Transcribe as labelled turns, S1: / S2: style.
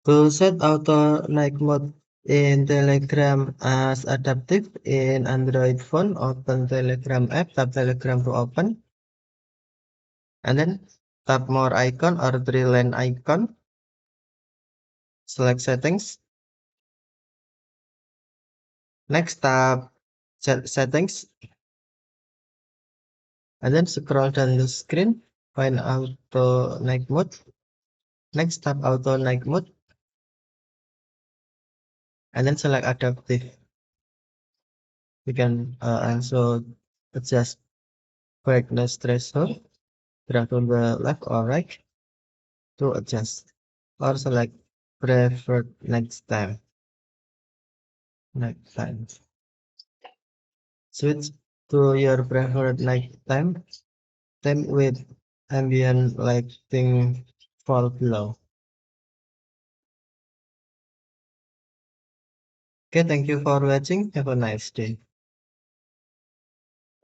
S1: To set auto night mode in Telegram as adaptive in Android phone, open Telegram app, tap Telegram to open, and then tap more icon or three line icon, select settings. Next tap settings, and then scroll down the screen, find auto night mode. Next tap auto night mode, and then select adaptive. You can also adjust brightness threshold, drag on the left or right to adjust, or select preferred next time. Next time. Switch to your preferred night time with ambient lighting fall below. Okay, thank you for watching. Have a nice day.